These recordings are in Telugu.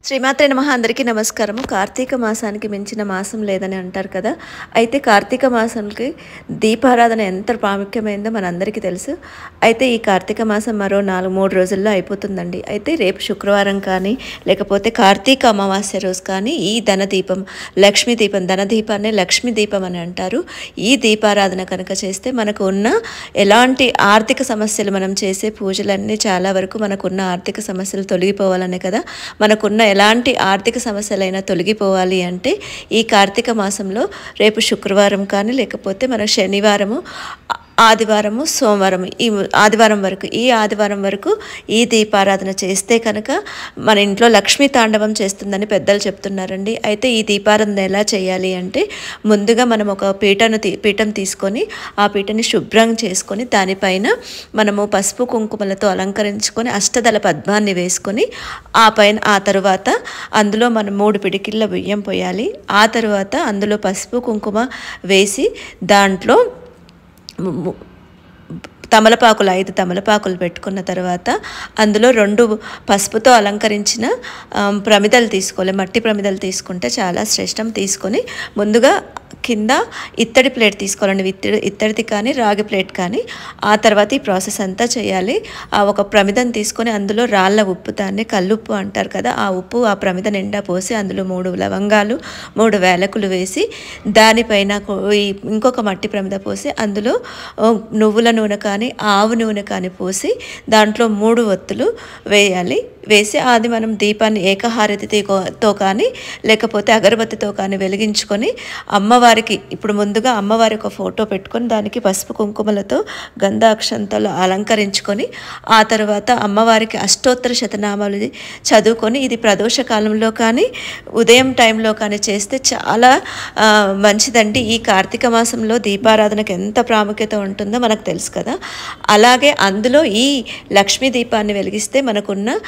శ్రీమాత్రే నమః. అందరికీ నమస్కారము. కార్తీక మాసానికి మించిన మాసం లేదని అంటారు కదా. అయితే కార్తీక మాసానికి దీపారాధన ఎంత ప్రాముఖ్యమైందో మనందరికీ తెలుసు. అయితే ఈ కార్తీక మాసం మరో 3 రోజుల్లో అయిపోతుందండి. అయితే రేపు శుక్రవారం కానీ లేకపోతే కార్తీక అమావాస్య రోజు కానీ ఈ ధనదీపం, లక్ష్మీ దీపం, ధనదీపాన్ని లక్ష్మీ దీపం అని అంటారు. ఈ దీపారాధన కనుక చేస్తే మనకు ఉన్న ఎలాంటి ఆర్థిక సమస్యలు, మనం చేసే పూజలన్నీ చాలా వరకు మనకున్న ఆర్థిక సమస్యలు తొలగిపోవాలనే కదా. మనకున్న ఎలాంటి ఆర్థిక సమస్యలైనా తొలగిపోవాలి అంటే ఈ కార్తీక మాసంలో రేపు శుక్రవారం కానీ లేకపోతే మన శనివారము, ఆదివారము, సోమవారం, ఈ ఆదివారం వరకు ఈ దీపారాధన చేస్తే కనుక మన ఇంట్లో లక్ష్మీ తాండవం చేస్తుందని పెద్దలు చెప్తున్నారండి. అయితే ఈ దీపారాధన ఎలా చేయాలి అంటే ముందుగా మనం ఒక పీఠం తీసుకొని ఆ పీఠని శుభ్రం చేసుకొని దానిపైన మనము పసుపు కుంకుమలతో అలంకరించుకొని అష్టదళ పద్మాన్ని వేసుకొని ఆ తరువాత అందులో మనం 3 పిడికిళ్ళ బియ్యం పోయాలి. ఆ తరువాత అందులో పసుపు కుంకుమ వేసి దాంట్లో తమలపాకులు 5 తమలపాకులు పెట్టుకున్న తర్వాత అందులో 2 పసుపుతో అలంకరించిన ప్రమిదలు తీసుకోవాలి. మట్టి ప్రమిదలు తీసుకుంటే చాలా శ్రేష్టం. తీసుకొని ముందుగా కింద ఇత్తడి ప్లేట్ తీసుకోవాలండి. ఇత్తడిది కానీ రాగి ప్లేట్ కానీ. ఆ తర్వాత ఈ ప్రాసెస్ అంతా చేయాలి. ఒక ప్రమిదను తీసుకొని అందులో రాళ్ళ ఉప్పు, దాన్ని కల్లుప్పు అంటారు కదా, ఆ ఉప్పు ఆ ప్రమిద నిండా పోసి అందులో 3 లవంగాలు 3 వేలకులు వేసి దానిపైన ఇంకొక మట్టి ప్రమిద పోసి అందులో నువ్వుల నూనె కానీ ఆవు నూనె కానీ పోసి దాంట్లో 3 ఒత్తులు వేయాలి. వేసి అది మనం దీపాన్ని ఏకహారతితో కానీ లేకపోతే అగరబత్తితో కానీ వెలిగించుకొని అమ్మవారికి, ఇప్పుడు ముందుగా అమ్మవారి ఒక ఫోటో పెట్టుకొని దానికి పసుపు కుంకుమలతో గంధాక్షంతలు అలంకరించుకొని ఆ తర్వాత అమ్మవారికి అష్టోత్తర శతనామాలు చదువుకొని, ఇది ప్రదోష కాలంలో కానీ ఉదయం టైంలో కానీ చేస్తే చాలా మంచిదండి. ఈ కార్తీక మాసంలో దీపారాధనకు ఎంత ప్రాముఖ్యత ఉంటుందో మనకు తెలుసు కదా. అలాగే అందులో ఈ లక్ష్మీ దీపాన్ని వెలిగిస్తే మనకున్న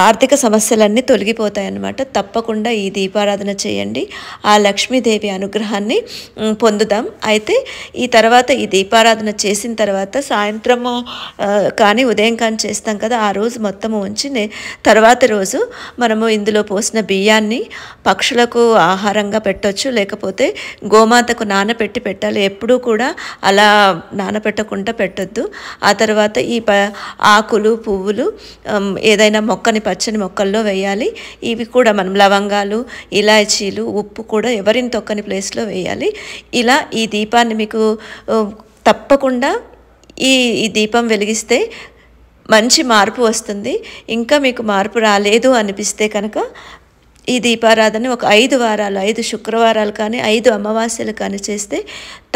ఆర్థిక సమస్యలన్నీ తొలగిపోతాయన్నమాట. తప్పకుండా ఈ దీపారాధన చేయండి. ఆ లక్ష్మీదేవి అనుగ్రహాన్ని పొందుదాం. అయితే ఈ తర్వాత ఈ దీపారాధన చేసిన తర్వాత సాయంత్రము కానీ ఉదయం కానీ చేస్తాం కదా, ఆ రోజు మొత్తము ఉంచి తర్వాత రోజు మనము ఇందులో పోసిన బియ్యాన్ని పక్షులకు ఆహారంగా పెట్టవచ్చు, లేకపోతే గోమాతకు నానబెట్టి పెట్టాలి. ఎప్పుడూ కూడా అలా నానబెట్టకుండా పెట్టొద్దు. ఆ తర్వాత ఈ ఆకులు, పువ్వులు ఏదైనా మొక్కని పచ్చని మొక్కల్లో వేయాలి. ఇవి కూడా మనం లవంగాలు, ఇలాచీలు, ఉప్పు కూడా ఎవరిని తొక్కని ప్లేస్లో వేయాలి. ఇలా ఈ దీపాన్ని మీకు తప్పకుండా ఈ దీపం వెలిగిస్తే మంచి మార్పు వస్తుంది. ఇంకా మీకు మార్పు రాలేదు అనిపిస్తే కనుక ఈ దీపారాధన ఒక 5 వారాలు, 5 శుక్రవారాలు కానీ 5 అమావాస్యలు కానీ చేస్తే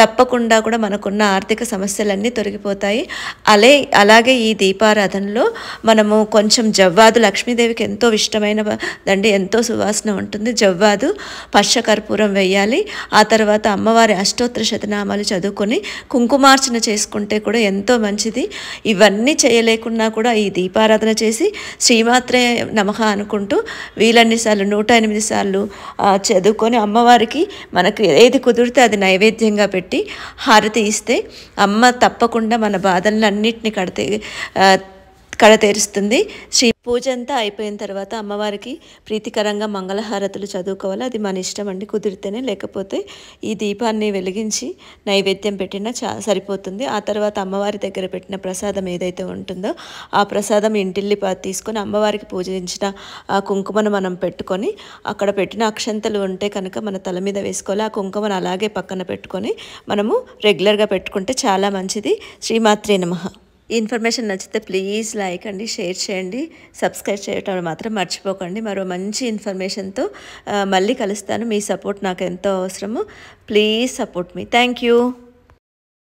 తప్పకుండా కూడా మనకున్న ఆర్థిక సమస్యలన్నీ తొలగిపోతాయి. అలాగే ఈ దీపారాధనలో మనము కొంచెం జవ్వాదు, లక్ష్మీదేవికి ఎంతో ఇష్టమైనదండి, ఎంతో సువాసన ఉంటుంది. జవ్వాదు, పచ్చకర్పూరం వేయాలి. ఆ తర్వాత అమ్మవారి అష్టోత్తర శతనామాలు చదువుకొని కుంకుమార్చన చేసుకుంటే కూడా ఎంతో మంచిది. ఇవన్నీ చేయలేకున్నా కూడా ఈ దీపారాధన చేసి శ్రీమాత్రే నమః అనుకుంటూ వీలన్నిసార్లు 108 సార్లు చదువుకొని అమ్మవారికి మనకు ఏది కుదిరితే అది నైవేద్యంగా పెట్టి హారతి ఇస్తే అమ్మ తప్పకుండా మన బాధలన్నింటినీ కడతేరుస్తుంది. పూజ అంతా అయిపోయిన తర్వాత అమ్మవారికి ప్రీతికరంగా మంగళహారతులు చదువుకోవాలి. అది మన ఇష్టం అండి, కుదిరితేనే, లేకపోతే ఈ దీపాన్ని వెలిగించి నైవేద్యం పెట్టినా సరిపోతుంది. ఆ తర్వాత అమ్మవారి దగ్గర పెట్టిన ప్రసాదం ఏదైతే ఉంటుందో ఆ ప్రసాదం ఇంటిల్లి తీసుకొని అమ్మవారికి పూజించిన ఆ కుంకుమను మనం పెట్టుకొని అక్కడ పెట్టిన అక్షంతలు ఉంటే కనుక మన తల మీద వేసుకోవాలి. ఆ కుంకుమను అలాగే పక్కన పెట్టుకొని మనము రెగ్యులర్గా పెట్టుకుంటే చాలా మంచిది. శ్రీమాత్రే నమః. ఈ ఇన్ఫర్మేషన్ నచ్చితే ప్లీజ్ లైక్ అండి, షేర్ చేయండి, సబ్స్క్రైబ్ చేయటం మాత్రం మర్చిపోకండి. మరో మంచి ఇన్ఫర్మేషన్తో మళ్ళీ కలుస్తాను. మీ సపోర్ట్ నాకు ఎంతో అవసరము. Please support me. Thank you.